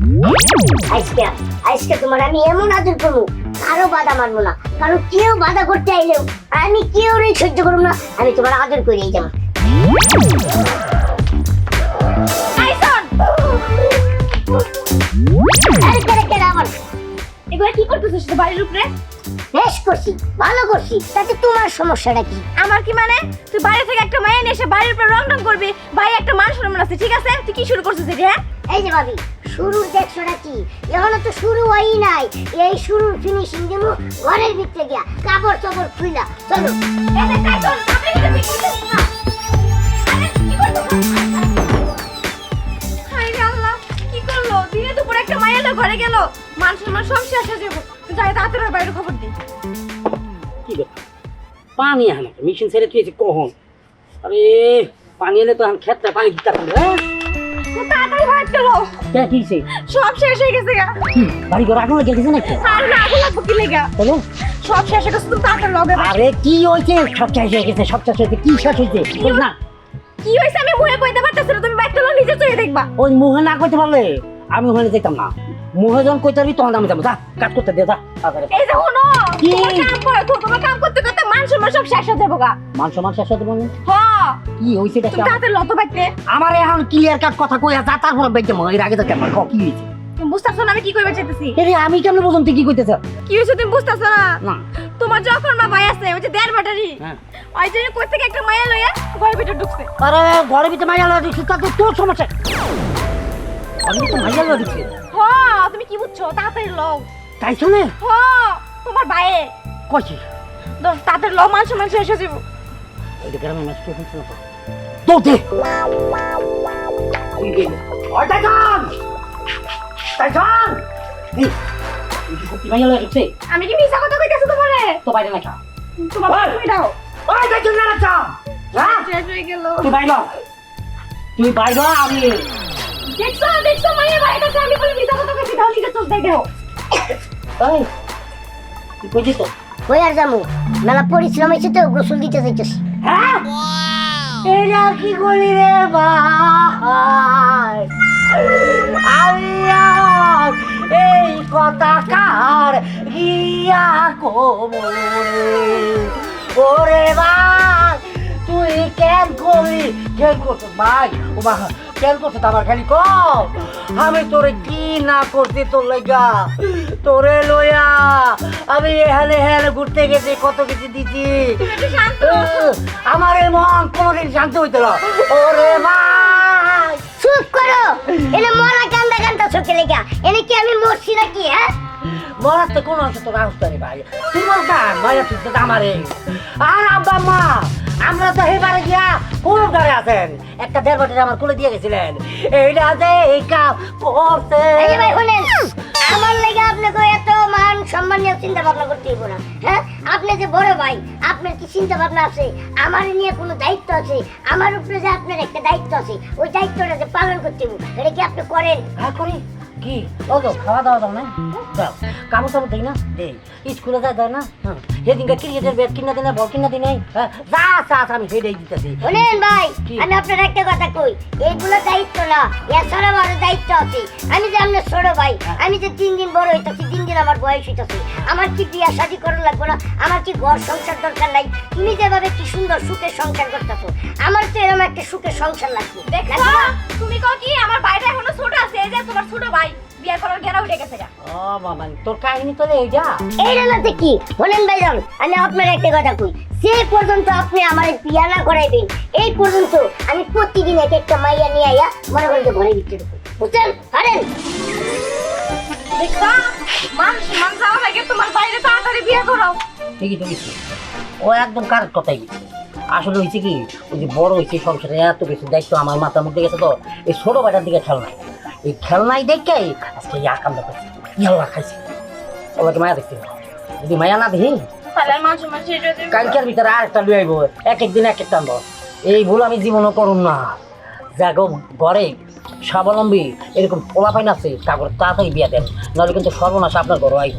আজকে আজকে তোমার আমি এমন আদর করবো, কারো বাধা মানবো না, কারণ কেউ বাধা করতে আইলেও আমি কেউ সহ্য করবো না, আমি তোমার আদর করেই যাবো। কি করতেছিস বাড়ির উপরে? বেশ করছি, ভালো করছি, তাতে তোমার সমস্যাটা কি? আমার কি মানে? তুই বাইরে থেকে একটা মায়া নিয়ে এসে বাড়ির উপরে রং করবি, ভাই একটা মান সম্মান আছে, ঠিক আছে? তুই কি শুরু করছিস এটা? হ্যাঁ এই যে ভাবি, শুরুর দেখছোটা কি? এখনো তো শুরু হয়ই নাই, এই শুরুর ফিনিশিং দেবো ঘরের ভিতরে গিয়া, কাপড় চোপড় খুইলা। চলো কি করলো? দিনে দুপুরে একটা মায়া ঘরে গেল, মান সম্মান সব শেষ হয়ে যাবো। যাই তাড়াতাড়ি বাইরে খবর দি। কি ব্যাপার? পানি আনে মেশিন ছেড়ে তুই কখন? আরে পানি এলে তো আমি ক্ষেত্রে পানি দিতে পারবো। তাড়াতাড়ি বাইরে চলো, কি হয়েছে? সব শেষ হয়ে গেছে গা। বাড়ি ঘর আগুন লেগে গেছে নাকি? আর না আগুন লাগবো কি লেগা? চলো। সব শেষ হয়ে গেছে, তুমি তাড়াতাড়ি লগে। আরে কি হয়েছে? সব শেষ হয়ে গেছে, সব শেষ হয়েছে। কি শেষ হয়েছে বল না। কি হয়েছে আমি মুখে কইতে পারতেছি না, তুমি বাইরে চলো, নিজে চোখে দেখবা। ওই মুখে না কইতে পারলে আমি ওখানে যেতাম না। মুখে যখন কইতে পারবি তখন আমি যাবো। যা কাজ করতে দে, যা। এই যে শোনো, কি? তোমার কাম করো, তোমার কাম করতে করতে মান সম্মান সব শেষ হয়ে যাবো গা। মান সম্মান শেষ হতে বলেন হ্যাঁ, কি হয়েছে? তুমি তাড়াতাড়ি লতো বাইতে। আমার এখন ক্লিয়ার কাট কথা কইয়া যা, তারপর বেঁচে মা এর আগে তো কেমন কি হয়েছে? তুমি বুঝতেছো না আমি কি কইবা চাইতেছি? আরে আমি কেমনে বুঝুন তুই কি কইতেছ? কি হয়েছে তুমি বুঝতেছো না? না। তোমার যখন মা ভাই আছে, ওই যে দেড় ব্যাটারি, হ্যাঁ। ওই যে কই থেকে একটা মায়া লইয়া ঘরের ভিতর ঢুকছে। আরে ঘরের ভিতরে মাইয়া লাগা দিছিস, তা তো তোর সমস্যা। আমি তো মাইয়া লাগা দিছি। হ্যাঁ, তুমি কি বুঝছো? তাড়াতাড়ি লও। তাই শুনে হ্যাঁ, তোমার ভাইয়ে কইছি তাড়াতাড়ি লও, মান সম্মান শেষ হয়ে যাবো। ওই যে গ্রামের মাছ তো শুনছ না তো দে ওই টাইজন টাইজন এই সত্যি মাইয়া লাগা দিছে। আমি কি মিছা কথা কইতেছি তোমারে? তো বাইরে না খা। তোমার তুমি দাও। ওই টাইজন না চা হ্যাঁ শেষ হয়ে গেল। তুই বাইরে আমি দেখছো দেখছো মায়ের বাড়িতে আছে, আমি বলি মিছা কথা কইছি, দাও লিখে চোখ দেই দাও। এই তুই কইছিস তো কই আর যাবো, মেলা পরিশ্রম হয়েছে তো, গোসল দিতে যাইতেছি। হ্যাঁ এটা কি করি রে ভাই? আমি আর এই কথা কার গিয়া কোমরে ওরে ভাই তুই কেন করলি? কেন করছো ভাই? ও মা কেন করছো আমার খালি কম? আমি তোরে কি না করছি তোর লাগা? তোরে লইয়া আমি এখানে এখানে ঘুরতে গেছি, কত কিছু দিছি। আমার এই মন কোনোদিন শান্ত হইতো না। ওরে ভাই চুপ করো, এনে মরা কান্দা কান্দা চোখে লেগা, এনে কি আমি মরছি নাকি? হ্যাঁ, মরার তো কোনো অংশ তোর আসতে রে ভাই। তুই বলতা মায়া তুই তো আমারে আর আব্বা মা আমরা তো এবারে গিয়া কোন ঘরে আছেন, একটা দেড় বছর আমার কোলে দিয়ে গেছিলেন। এইটা যে এই কাম করছে। এই যে ভাই শুনেন, আমার লেগে আপনাকে এত মান সম্মান নিয়ে চিন্তা ভাবনা করতে হইব না। হ্যাঁ, আপনি যে বড় ভাই, আপনার কি চিন্তা ভাবনা আছে? আমার নিয়ে কোনো দায়িত্ব আছে? আমার উপরে যে আপনার একটা দায়িত্ব আছে, ওই দায়িত্বটা যে পালন করতে হইব, এটা কি আপনি করেন? হ্যাঁ করি। কি ও তো খাওয়া দাওয়া দাও না, দাও কাপড় চাপড় দিই না, দেই স্কুলে যায় দেয় না। হ্যাঁ সেদিনকে ক্রিকেটের ব্যাট কিনা দিনে, বল কিনা দিনে, হ্যাঁ যা চা আমি সেটাই দিতেছি। শুনেন ভাই, কি? আমি আপনার একটা কথা কই, এইগুলো দায়িত্ব না, এছাড়া আমার দায়িত্ব আছে। আমি যে আপনার ছোট ভাই, আমি যে দিন দিন বড় হইতেছি, দিন দিন আমার বয়স হইতেছে, আমার কি বিয়া শাদী করা লাগবে না? আমার কি ঘর সংসার দরকার নাই? তুমি যেভাবে কি সুন্দর সুখের সংসার করতেছো, আমার তো এরকম একটা সুখের সংসার লাগবে। দেখছো তুমি কও কি আমার ভাইটা এখনো ছোট আছে? এই যে তোমার ছোট ভাই বিয়ে করার গেরা উঠে গেছে গা। ও বাবা তোর কাহিনী তো এইটা। এইটা না কি বলেন ভাইজান, আমি আপনার একটা কথা কই, যে পর্যন্ত আপনি আমার বিয়া না করাইবেন, এই পর্যন্ত আমি প্রতিদিন এক একটা মাইয়া নিয়ে আইয়া মনে করেন যে ঘরের ভিতরে ঢুকবো, বুঝছেন? পারেন? দেখছো মান সম্মান যাওয়া লাগে, তোমার বাইরে তাড়াতাড়ি বিয়ে করাও। ঠিকই তো কিছু ও একদম কারেক্ট কথাই বলছে। আসলে হয়েছে কি ওই যে বড় হয়েছে সংসারে এত কিছু দায়িত্ব আমার মাথার মধ্যে গেছে, তো এই ছোট বাটার দিকে খেলনাই, এই খেলনাই দেখে আজকে এই আকামটা করছে, ইয়াল্লা খাইছে। ওকে মায়া দেখতে হবে। যদি মায়া না দেখি তাহলে মান সম্মান শেষ হয়ে যাবে। কালকের ভিতরে আর একটা লুয়ে আইব, এক একদিন এক একটা আনবো। এই ভুল আমি জীবনও করুন না। যাগো ঘরে স্বাবলম্বী এরকম পোলাপাইন আছে, তারপর তাড়াতাড়ি বিয়া দেন, নাহলে কিন্তু সর্বনাশ আপনার ঘরে আইব।